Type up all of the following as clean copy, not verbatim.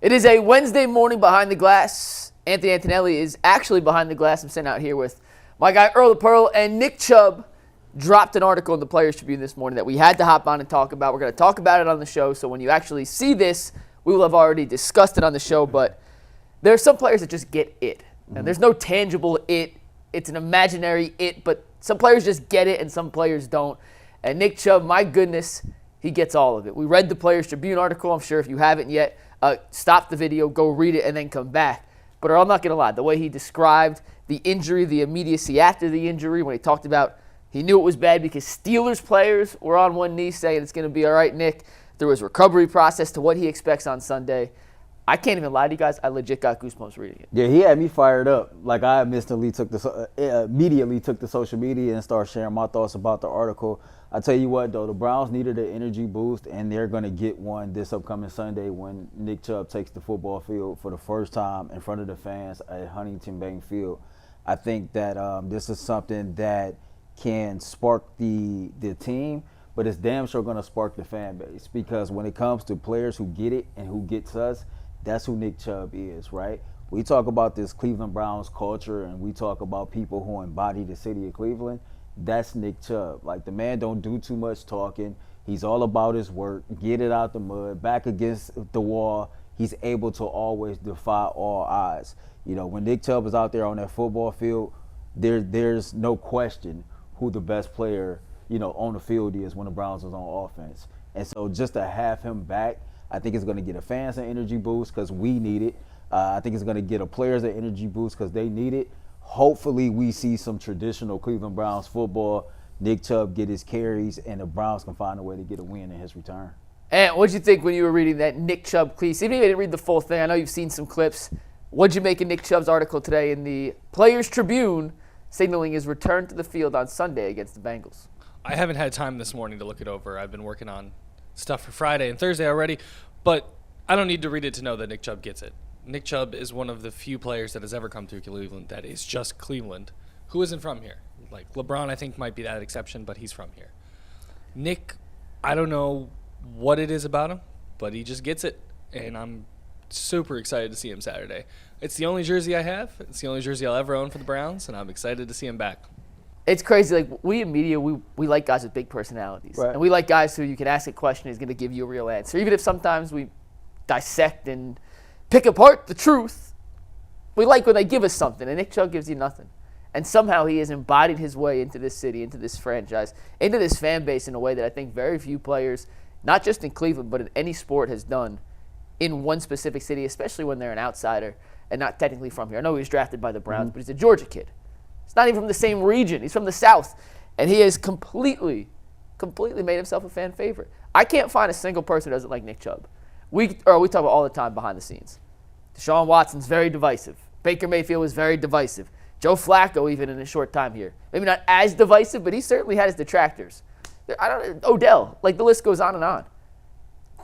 It is a Wednesday morning behind the glass. Anthony Antonelli is actually behind the glass. I'm sitting out here with my guy Earl the Pearl, and Nick Chubb dropped an article in the Players Tribune this morning that we had to hop on and talk about. We're going to talk about it on the show, so when you actually see this, we will have already discussed it on the show, but there are some players that just get it. And there's no tangible it. It's an imaginary it, but some players just get it and some players don't. And Nick Chubb, my goodness, he gets all of it. We read the Players Tribune article. I'm sure if you haven't yet, stop the video, go read it, and then come back. But I'm not going to lie. The way he described the injury, the immediacy after the injury, when he talked about he knew it was bad because Steelers players were on one knee saying it's going to be all right, Nick, through his recovery process to what he expects on Sunday. I can't even lie to you guys. I legit got goosebumps reading it. Yeah, he had me fired up. Like, I immediately took the social media and started sharing my thoughts about the article. I tell you what, though, the Browns needed an energy boost, and they're going to get one this upcoming Sunday when Nick Chubb takes the football field for the first time in front of the fans at Huntington Bank Field. I think that this is something that can spark the team, but it's damn sure going to spark the fan base, because when it comes to players who get it and who gets us, that's who Nick Chubb is, right? We talk about this Cleveland Browns culture, and we talk about people who embody the city of Cleveland. That's Nick Chubb. Like, the man don't do too much talking. He's all about his work, get it out the mud, back against the wall. He's able to always defy all odds. You know, when Nick Chubb is out there on that football field, there's no question who the best player, you know, on the field is when the Browns is on offense. And so just to have him back, I think it's going to get the fans an energy boost because we need it. I think it's going to get the players an energy boost because they need it. Hopefully we see some traditional Cleveland Browns football. Nick Chubb get his carries, and the Browns can find a way to get a win in his return. And what'd you think when you were reading that Nick Chubb piece? Even if you didn't read the full thing, I know you've seen some clips. What'd you make of Nick Chubb's article today in the Players Tribune signaling his return to the field on Sunday against the Bengals? I haven't had time this morning to look it over. I've been working on stuff for Friday and Thursday already, but I don't need to read it to know that Nick Chubb gets it. Nick Chubb is one of the few players that has ever come through Cleveland that is just Cleveland, who isn't from here. Like, LeBron, I think, might be that exception, but he's from here. Nick, I don't know what it is about him, but he just gets it, and I'm super excited to see him Saturday. It's the only jersey I have. It's the only jersey I'll ever own for the Browns, and I'm excited to see him back. It's crazy. Like, we in media, we like guys with big personalities. Right. And we like guys who you can ask a question, he's going to give you a real answer. Even if sometimes we dissect and pick apart the truth, we like when they give us something, and Nick Chubb gives you nothing. And somehow he has embodied his way into this city, into this franchise, into this fan base in a way that I think very few players, not just in Cleveland, but in any sport, has done in one specific city, especially when they're an outsider and not technically from here. I know he was drafted by the Browns, but he's a Georgia kid. He's not even from the same region. He's from the South. And he has completely made himself a fan favorite. I can't find a single person who doesn't like Nick Chubb. We talk about all the time behind the scenes. Deshaun Watson's very divisive. Baker Mayfield was very divisive. Joe Flacco, even in a short time here. Maybe not as divisive, but he certainly had his detractors. Odell, like, the list goes on and on.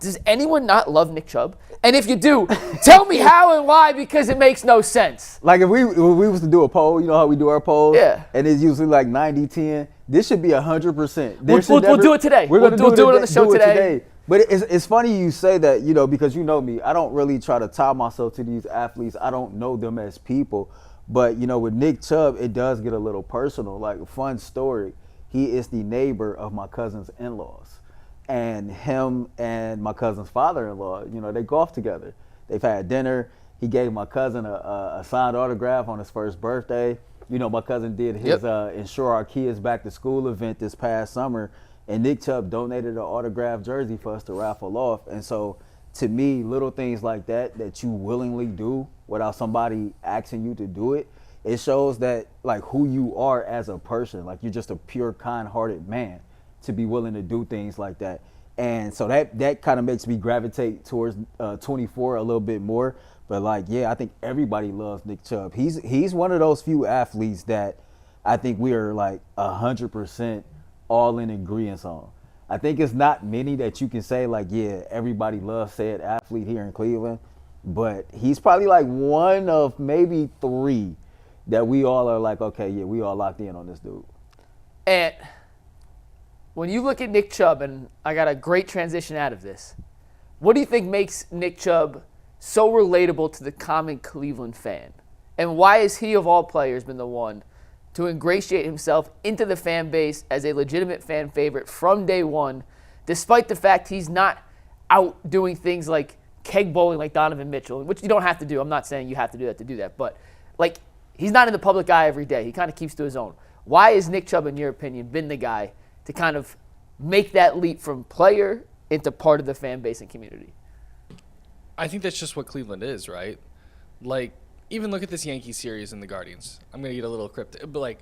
Does anyone not love Nick Chubb? And if you do, tell me how and why, because it makes no sense. Like, if we was to do a poll, you know how we do our polls? Yeah. And it's usually like 90-10. This should be 100%. We'll do it today. We'll do it on the show today. But it's funny you say that, you know, because you know me. I don't really try to tie myself to these athletes. I don't know them as people. But, you know, with Nick Chubb, it does get a little personal. Like, a fun story. He is the neighbor of my cousin's in-laws. And him and my cousin's father-in-law, you know, they golf together. They've had dinner. He gave my cousin a signed autograph on his first birthday. You know, my cousin did his Insure Our Kids Back to School event this past summer, and Nick Chubb donated an autographed jersey for us to raffle off. And so, to me, little things like that you willingly do without somebody asking you to do it, it shows that, like, who you are as a person. Like, you're just a pure, kind-hearted man to be willing to do things like that. And so that kind of makes me gravitate towards 24 a little bit more. But, like, yeah, I think everybody loves Nick Chubb. He's one of those few athletes that I think we are, like, 100% all in agreement on. I think it's not many that you can say, like, yeah, everybody loves said athlete here in Cleveland. But he's probably, like, one of maybe three that we all are like, okay, yeah, we all locked in on this dude. And when you look at Nick Chubb, and I got a great transition out of this, what do you think makes Nick Chubb so relatable to the common Cleveland fan? And why has he, of all players, been the one to ingratiate himself into the fan base as a legitimate fan favorite from day one, despite the fact he's not out doing things like keg bowling like Donovan Mitchell, which you don't have to do. I'm not saying you have to do that. But, like, he's not in the public eye every day. He kind of keeps to his own. Why has Nick Chubb, in your opinion, been the guy to kind of make that leap from player into part of the fan base and community? I think that's just what Cleveland is, right? Like, even look at this Yankee series and the Guardians. I'm going to get a little cryptic, but, like,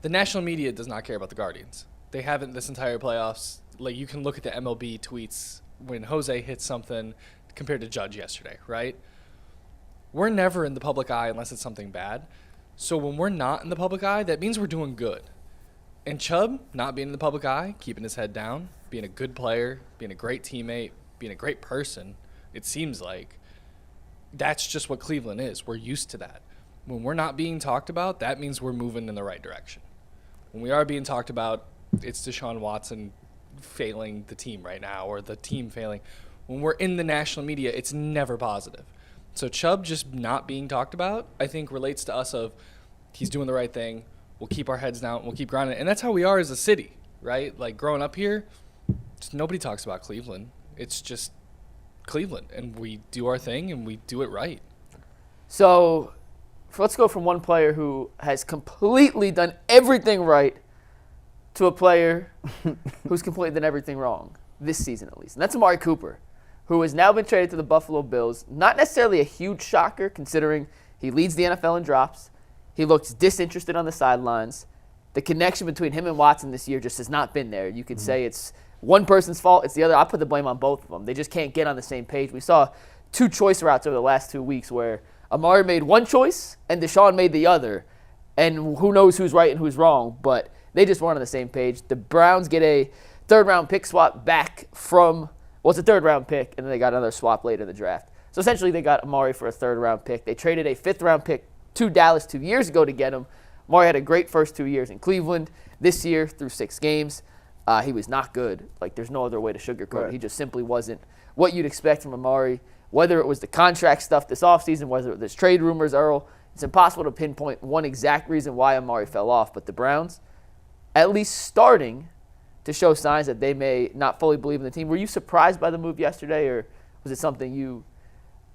the national media does not care about the Guardians. They haven't this entire playoffs. Like, you can look at the MLB tweets when Jose hits something compared to Judge yesterday, right? We're never in the public eye unless it's something bad. So when we're not in the public eye, that means we're doing good. And Chubb, not being in the public eye, keeping his head down, being a good player, being a great teammate, being a great person, it seems like that's just what Cleveland is. We're used to that. When we're not being talked about, that means we're moving in the right direction. When we are being talked about, it's Deshaun Watson failing the team right now or the team failing. When we're in the national media, it's never positive. So Chubb just not being talked about, I think, relates to us of he's doing the right thing. We'll keep our heads down. We'll keep grinding. And that's how we are as a city, right? Like, growing up here, just nobody talks about Cleveland. It's just Cleveland, and we do our thing, and we do it right. So let's go from one player who has completely done everything right to a player who's completely done everything wrong, this season at least. And that's Amari Cooper, who has now been traded to the Buffalo Bills. Not necessarily a huge shocker, considering he leads the NFL in drops. He looks disinterested on the sidelines. The connection between him and Watson this year just has not been there. You could say it's one person's fault, it's the other. I put the blame on both of them. They just can't get on the same page. We saw two choice routes over the last 2 weeks where Amari made one choice and Deshaun made the other. And who knows who's right and who's wrong, but they just weren't on the same page. The Browns get a third-round pick swap back from, well, it's a third-round pick, and then they got another swap later in the draft. So essentially they got Amari for a third-round pick. They traded a fifth-round pick to Dallas 2 years ago to get him. Amari had a great first 2 years in Cleveland. This year, through 6 games, he was not good. Like, there's no other way to sugarcoat it. He just simply wasn't what you'd expect from Amari. Whether it was the contract stuff this offseason, whether it was trade rumors, Earl, it's impossible to pinpoint one exact reason why Amari fell off. But the Browns, at least starting to show signs that they may not fully believe in the team. Were you surprised by the move yesterday, or was it something you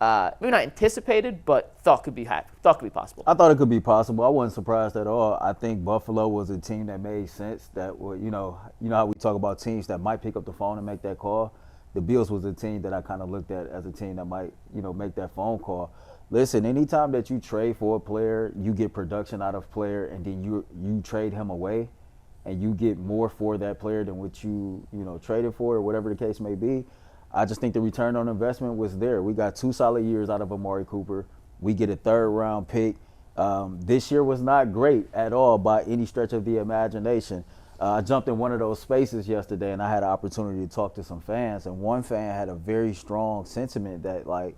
maybe not anticipated, but thought could be possible? I thought it could be possible. I wasn't surprised at all. I think Buffalo was a team that made sense. That would, you know how we talk about teams that might pick up the phone and make that call. The Bills was a team that I kind of looked at as a team that might, make that phone call. Listen, anytime that you trade for a player, you get production out of player, and then you trade him away, and you get more for that player than what you traded for, or whatever the case may be. I just think the return on investment was there. We got 2 solid years out of Amari Cooper. We get a third-round pick. This year was not great at all by any stretch of the imagination. I jumped in one of those spaces yesterday, and I had an opportunity to talk to some fans, and one fan had a very strong sentiment that, like,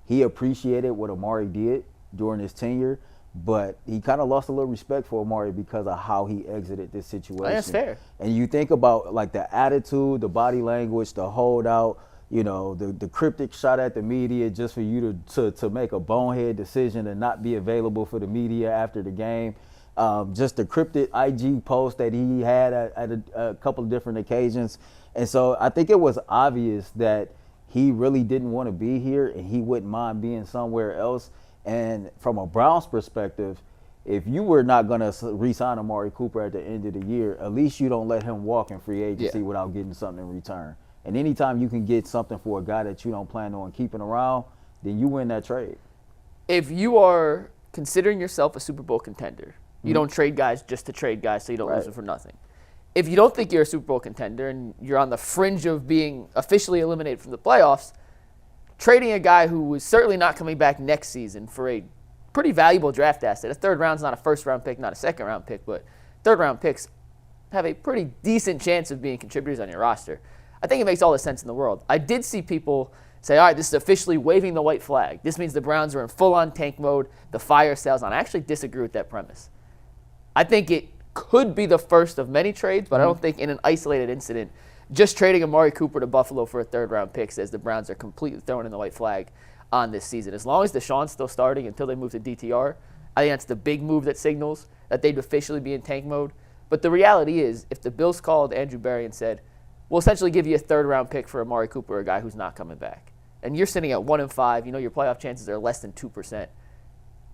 he appreciated what Amari did during his tenure, but he kind of lost a little respect for Amari because of how he exited this situation. That's fair. And you think about, like, the attitude, the body language, the holdout, the cryptic shot at the media just for you to make a bonehead decision and not be available for the media after the game. Just the cryptic IG post that he had at a couple of different occasions. And so I think it was obvious that he really didn't want to be here and he wouldn't mind being somewhere else. And from a Browns perspective, if you were not going to re-sign Amari Cooper at the end of the year, at least you don't let him walk in free agency without getting something in return. And anytime you can get something for a guy that you don't plan on keeping around, then you win that trade. If you are considering yourself a Super Bowl contender, you don't trade guys just to trade guys so you don't lose them for nothing. If you don't think you're a Super Bowl contender and you're on the fringe of being officially eliminated from the playoffs, trading a guy who was certainly not coming back next season for a pretty valuable draft asset. A third round's not a first-round pick, not a second-round pick, but third-round picks have a pretty decent chance of being contributors on your roster. I think it makes all the sense in the world. I did see people say, all right, this is officially waving the white flag. This means the Browns are in full-on tank mode. The fire sales on. I actually disagree with that premise. I think it could be the first of many trades, but I don't think in an isolated incident, just trading Amari Cooper to Buffalo for a third-round pick says the Browns are completely throwing in the white flag. on this season. As long as Deshaun's still starting until they move to DTR, I think that's the big move that signals that they'd officially be in tank mode. But the reality is, if the Bills called Andrew Berry and said, we'll essentially give you a third-round pick for Amari Cooper, a guy who's not coming back, and you're sitting at 1-5, you know your playoff chances are less than 2%,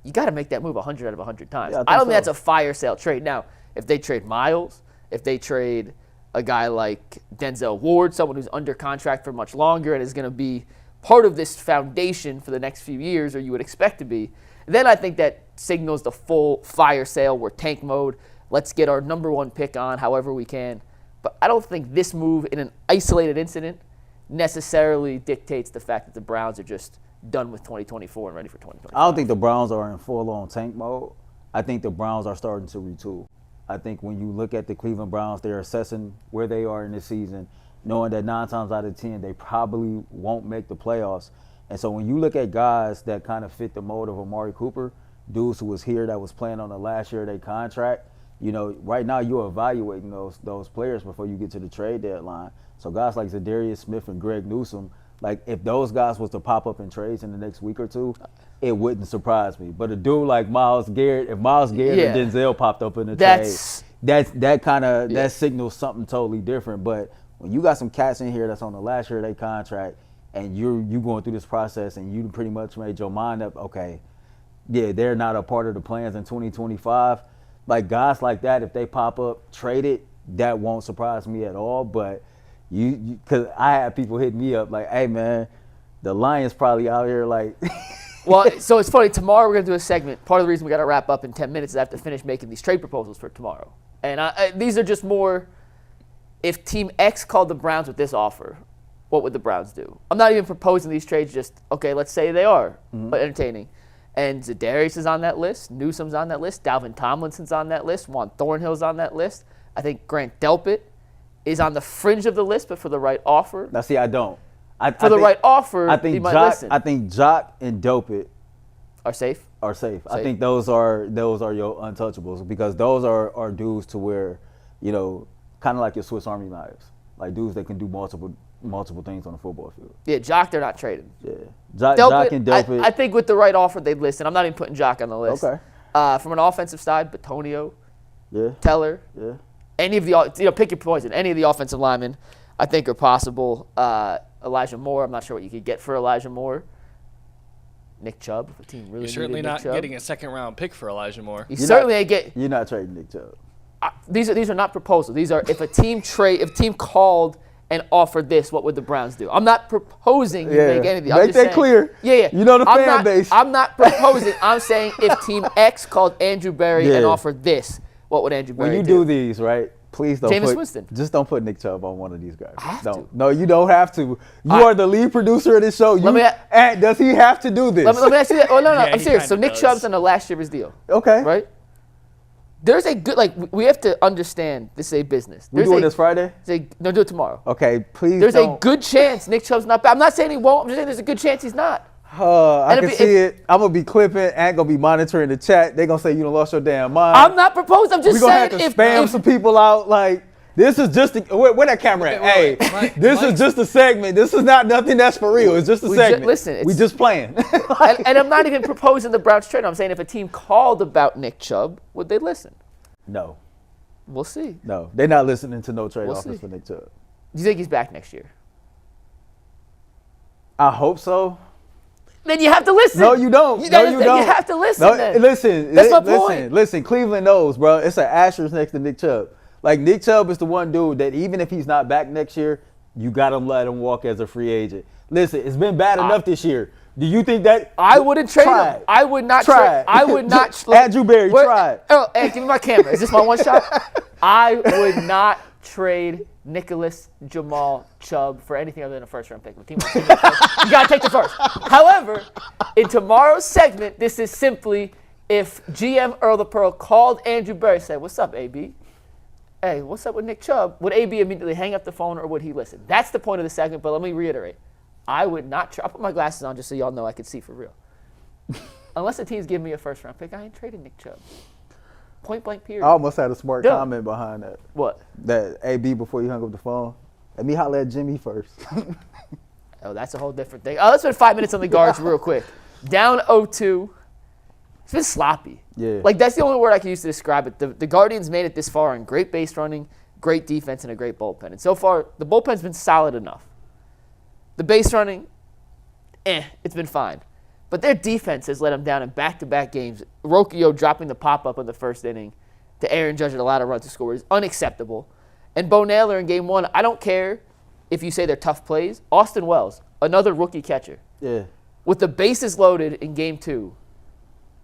you got to make that move 100 out of 100 times. Yeah, I don't think that's a fire sale trade. Now, if they trade Miles, if they trade a guy like Denzel Ward, someone who's under contract for much longer and is going to be part of this foundation for the next few years, or you would expect to be, then I think that signals the full fire sale. We're tank mode. Let's get our number one pick on however we can. But I don't think this move in an isolated incident necessarily dictates the fact that the Browns are just done with 2024 and ready for 2025. I don't think the Browns are in full-on tank mode. I think the Browns are starting to retool. I think when you look at the Cleveland Browns, they're assessing where they are in the season, knowing that 9 times out of 10, they probably won't make the playoffs. And so when you look at guys that kind of fit the mold of Amari Cooper, dudes who was here that was playing on the last year of their contract, you know, right now you're evaluating those players before you get to the trade deadline. So guys like Zadarius Smith and Greg Newsome, like if those guys was to pop up in trades in the next week or two, it wouldn't surprise me. But a dude like Myles Garrett, if Myles Garrett and Denzel popped up in the trade, that signals something totally different. But when you got some cats in here that's on the last year of their contract and you going through this process and you pretty much made your mind up, okay, yeah, they're not a part of the plans in 2025. Like guys like that, if they pop up, traded, that won't surprise me at all. But because I had people hit me up like, hey man, the Lions probably out here like. Well, so it's funny. Tomorrow we're going to do a segment. Part of the reason we got to wrap up in 10 minutes is I have to finish making these trade proposals for tomorrow. And these are just more, if Team X called the Browns with this offer, what would the Browns do? I'm not even proposing these trades, just, okay, let's say they are entertaining. And Zadarius is on that list. Newsome's on that list. Dalvin Tomlinson's on that list. Juan Thornhill's on that list. I think Grant Delpit is on the fringe of the list, but for the right offer. Now, see, I don't. Right offer, I think he might Jock, listen. I think Jock and Delpit are safe. I think those are your untouchables because those are dudes to where, you know, kind of like your Swiss Army knives, like dudes that can do multiple things on the football field. Yeah, Jock, they're not trading. Yeah, Jock and Delpit. I think with the right offer, they'd listen. I'm not even putting Jock on the list. Okay. From an offensive side, Batonio, yeah, Teller, yeah, any of the pick your poison. Any of the offensive linemen, I think are possible. Elijah Moore, I'm not sure what you could get for Elijah Moore. Nick Chubb, if a team really You're certainly needed not Nick Chubb. getting a second-round pick for Elijah Moore. You're not trading Nick Chubb. These are not proposals. These are if a team called and offered this, what would the Browns do? I'm not proposing you make anything. Make that clear. Yeah. You know the fan base. I'm not proposing. I'm saying if Team X called Andrew Berry and offered this, what would Andrew Berry do? When you do these, right? Please don't Winston. Just don't put Nick Chubb on one of these guys. To. No, you don't have to. You are the lead producer of this show. And does he have to do this? Let me ask you that. Oh, no, Yeah, I'm serious. So Nick Chubb's on the last year of his deal. Okay. Right? There's a good, we have to understand this is a business. We're doing this Friday? No, do it tomorrow. Okay, please There's a good chance Nick Chubb's not back. I'm not saying he won't. I'm just saying there's a good chance he's not. I can see it. I'm going to be clipping and going to be monitoring the chat. They're going to say you done lost your damn mind. I'm not proposing. I'm just saying. We're going to have to spam some people out. Like, this is just where that camera at? Hey, this is just a segment. This is not nothing that's for real. It's just a segment. We just playing. and I'm not even proposing the Browns trade. I'm saying if a team called about Nick Chubb, would they listen? No. We'll see. No, they're not listening to no trade offers for Nick Chubb. Do you think he's back next year? I hope so. Then you have to listen. No, you don't. You don't. You have to listen. No, then. Listen. That's my point. Listen. Cleveland knows, bro. It's an asterisk next to Nick Chubb. Like Nick Chubb is the one dude that even if he's not back next year, you gotta let him walk as a free agent. Listen, it's been bad enough this year. Do you think that I wouldn't trade him? I would not trade. I would not. Andrew Berry, try it. Oh, hey, give me my camera. Is this my one shot? I would not trade Nicholas Jamal Chubb for anything other than a first-round pick. You gotta take the first. However, in tomorrow's segment, this is simply if GM Earl the Pearl called Andrew Berry, said, "What's up, AB? Hey, what's up with Nick Chubb?" Would AB immediately hang up the phone or would he listen? That's the point of the segment. But let me reiterate. I would not I'll put my glasses on just so y'all know I can see for real. Unless the team's giving me a first-round pick, I ain't trading Nick Chubb. Point blank period. I almost had a smart comment behind that. What? That AB before you hung up the phone. Let me holler at Jimmy first. Oh, that's a whole different thing. Let's spend 5 minutes on the guards real quick. Down 0-2. It's been sloppy. Yeah. Like, that's the only word I can use to describe it. The Guardians made it this far on great base running, great defense, and a great bullpen. And so far, the bullpen's been solid enough. The base running, it's been fine. But their defense has let them down in back-to-back games. Rocchio dropping the pop-up in the first inning to Aaron Judge at a lot of runs to score is unacceptable. And Bo Naylor in game one, I don't care if you say they're tough plays. Austin Wells, another rookie catcher. Yeah. With the bases loaded in game two,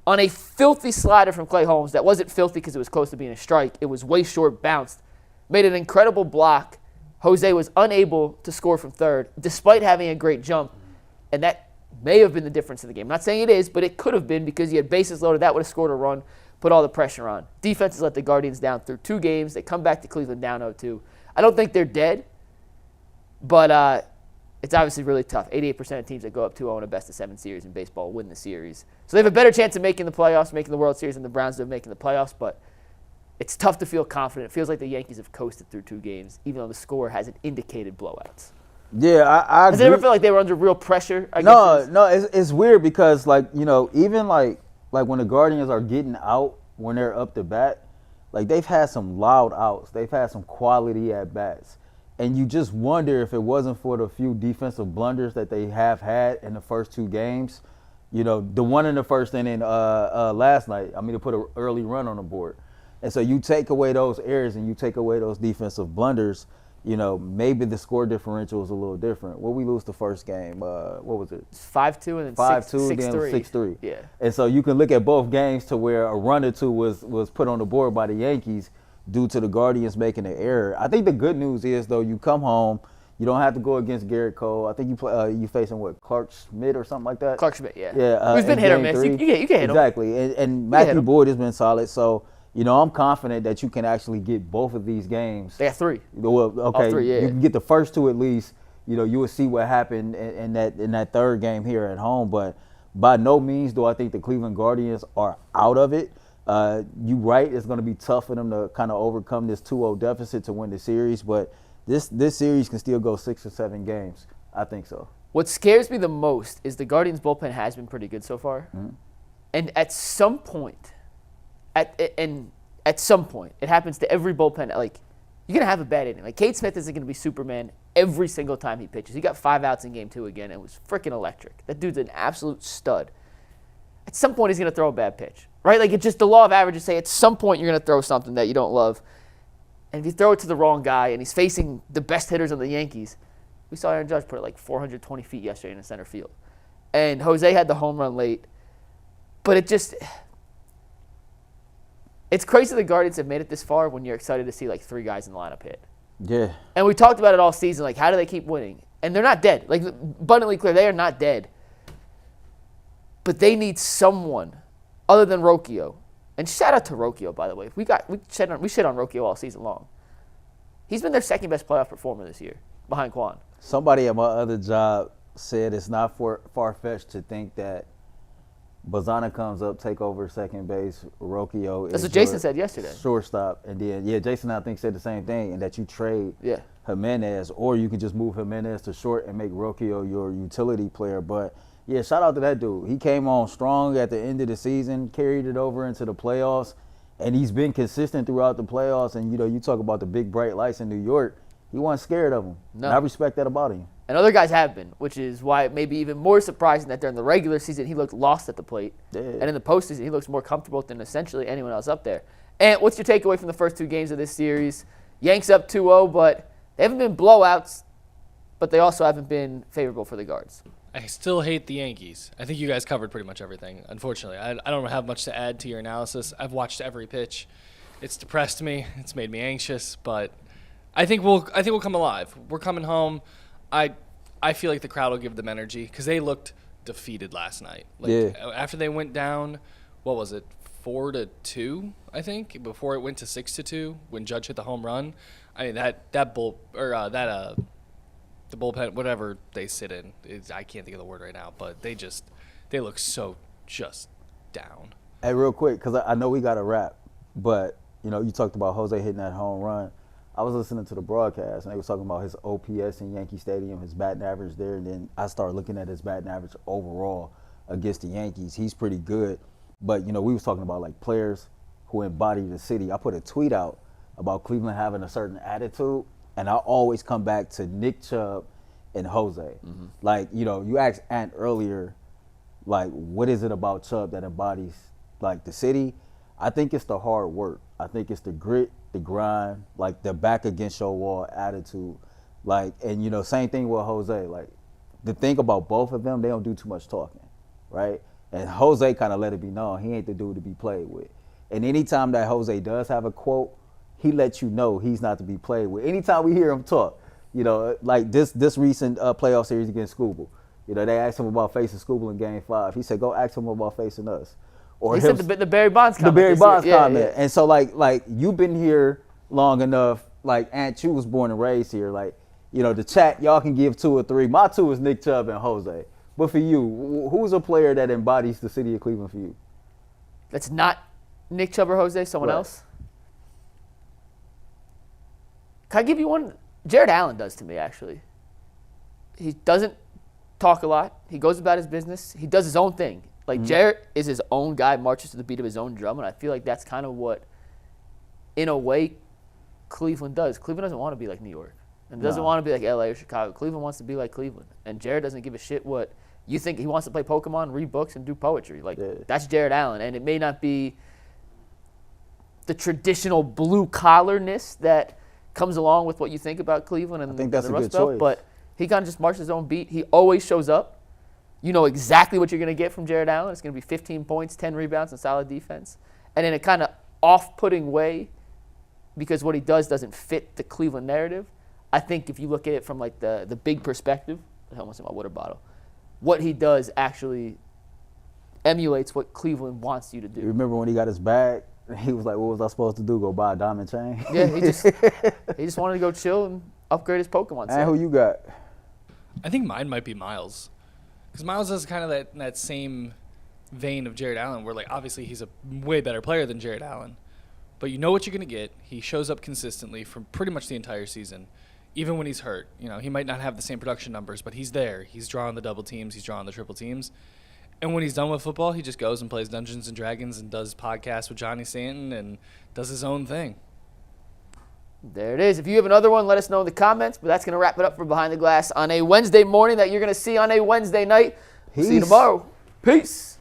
on a filthy slider from Clay Holmes that wasn't filthy because it was close to being a strike. It was way short, bounced, made an incredible block. Jose was unable to score from third despite having a great jump, and that may have been the difference in the game. I'm not saying it is, but it could have been because he had bases loaded. That would have scored a run, put all the pressure on. Defense has let the Guardians down through 2 games. They come back to Cleveland down 0-2. I don't think they're dead, but it's obviously really tough. 88% of teams that go up 2-0 in a best-of-7 series in baseball win the series. So they have a better chance of making the playoffs, making the World Series, than the Browns do of making the playoffs, but it's tough to feel confident. It feels like the Yankees have coasted through 2 games, even though the score hasn't indicated blowouts. Yeah, I Does it ever feel like they were under real pressure? No, it's weird because, like, you know, even like when the Guardians are getting out when they're up to bat, like, they've had some loud outs. They've had some quality at-bats. And you just wonder if it wasn't for the few defensive blunders that they have had in the first 2 games. You know, the one in the first inning last night, I mean, to put an early run on the board. And so you take away those errors and you take away those defensive blunders, you know, maybe the score differential is a little different. What we lose the first game, what was it? 5-2 and then 5-2, 6-3. 6-3. Yeah. And so you can look at both games to where a run or 2 was put on the board by the Yankees due to the Guardians making an error. I think the good news is, though, you come home, you don't have to go against Garrett Cole. I think you facing Clark Schmidt or something like that. Clark Schmidt, yeah. Yeah. Who's been hit or miss. You can hit him. Exactly. And Matthew Boyd has been solid. So, you know, I'm confident that you can actually get both of these games. They have 3. Well, okay. All 3, yeah. You can get the first 2 at least. You know, you will see what happened in that third game here at home. But by no means do I think the Cleveland Guardians are out of it. You right, it's going to be tough for them to kind of overcome this 2-0 deficit to win the series, but this series can still go 6 or 7 games. I think so. What scares me the most is the Guardians' bullpen has been pretty good so far, and at some point, it happens to every bullpen. Like, you're gonna have a bad inning. Like, Cade Smith isn't gonna be Superman every single time he pitches. He got 5 outs in game 2 again, and it was freaking electric. That dude's an absolute stud. At some point, he's gonna throw a bad pitch. Right? Like, it's just the law of averages say at some point you're going to throw something that you don't love. And if you throw it to the wrong guy and he's facing the best hitters on the Yankees, we saw Aaron Judge put it like 420 feet yesterday in the center field. And Jose had the home run late. But it's crazy the Guardians have made it this far when you're excited to see like 3 guys in the lineup hit. Yeah. And we talked about it all season. Like, how do they keep winning? And they're not dead. Like, abundantly clear, they are not dead. But they need someone other than Rocchio. And shout out to Rocchio, by the way. We shit on Rocchio all season long. He's been their second best playoff performer this year, behind Quan. Somebody at my other job said it's not far-fetched to think that Bazana comes up, take over second base, Rocchio That's is what Jason said yesterday. Shortstop. And then, Jason, I think, said the same thing, and that you trade Jimenez, or you can just move Jimenez to short and make Rocchio your utility player. But yeah, shout out to that dude. He came on strong at the end of the season, carried it over into the playoffs, and he's been consistent throughout the playoffs. And, you know, you talk about the big bright lights in New York. He wasn't scared of them. No. And I respect that about him. And other guys have been, which is why it may be even more surprising that during the regular season he looked lost at the plate. Yeah. And in the postseason he looks more comfortable than essentially anyone else up there. And what's your takeaway from the first 2 games of this series? Yanks up 2-0, but they haven't been blowouts, but they also haven't been favorable for the Guards. I still hate the Yankees. I think you guys covered pretty much everything. Unfortunately, I don't have much to add to your analysis. I've watched every pitch. It's depressed me. It's made me anxious. But I think we'll come alive. We're coming home. I feel like the crowd will give them energy because they looked defeated last night. After they went down, what was it, 4-2? I think before it went to 6-2 when Judge hit the home run. I mean the bullpen, whatever they sit in, I can't think of the word right now, but they look so just down. Hey, real quick, because I know we got to wrap, but, you know, you talked about Jose hitting that home run. I was listening to the broadcast, and they was talking about his OPS in Yankee Stadium, his batting average there, and then I started looking at his batting average overall against the Yankees. He's pretty good. But, we was talking about, like, players who embody the city. I put a tweet out about Cleveland having a certain attitude, and I always come back to Nick Chubb and Jose. Mm-hmm. Like, you asked Ant earlier, like, what is it about Chubb that embodies, like, the city? I think it's the hard work. I think it's the grit, the grind, like the back against your wall attitude. Like, and same thing with Jose. Like, the thing about both of them, they don't do too much talking, right? And Jose kind of let it be known he ain't the dude to be played with. And anytime that Jose does have a quote, he lets you know he's not to be played with. Anytime we hear him talk, like this recent playoff series against Scoobel, they asked him about facing Scoobel in Game 5. He said, go ask him about facing us. Or he said the Barry Bonds comment. The Barry Bonds comment. Yeah. And so, like you've been here long enough. Like, Aunt Chu was born and raised here. Like, the chat, y'all can give 2 or 3. My 2 is Nick Chubb and Jose. But for you, who's a player that embodies the city of Cleveland for you? That's not Nick Chubb or Jose, someone else? Can I give you one? Jared Allen does to me, actually. He doesn't talk a lot. He goes about his business. He does his own thing. Like, Jared is his own guy, marches to the beat of his own drum, and I feel like that's kind of what, in a way, Cleveland does. Cleveland doesn't want to be like New York. And doesn't want to be like LA or Chicago. Cleveland wants to be like Cleveland. And Jared doesn't give a shit what you think. He wants to play Pokemon, read books, and do poetry. Like, that's Jared Allen. And it may not be the traditional blue-collarness that comes along with what you think about Cleveland and I think that's the a Rust good Belt, choice. but he kind of just marches his own beat. He always shows up. You know exactly what you're going to get from Jared Allen. It's going to be 15 points, 10 rebounds, and solid defense. And in a kind of off-putting way, because what he does doesn't fit the Cleveland narrative. I think if you look at it from like the big perspective, I almost in my water bottle, what he does actually emulates what Cleveland wants you to do. You remember when he got his bag? He was like, what was I supposed to do, go buy a diamond chain? Yeah, he just wanted to go chill and upgrade his Pokemon set. And who you got? I think mine might be Miles. Because Miles is kind of that same vein of Jared Allen where, like, obviously he's a way better player than Jared Allen. But you know what you're going to get. He shows up consistently for pretty much the entire season. Even when he's hurt. He might not have the same production numbers, but he's there. He's drawing the double teams. He's drawing the triple teams. And when he's done with football, he just goes and plays Dungeons & Dragons and does podcasts with Johnny Stanton and does his own thing. There it is. If you have another one, let us know in the comments. But that's going to wrap it up for Behind the Glass on a Wednesday morning that you're going to see on a Wednesday night. See you tomorrow. Peace.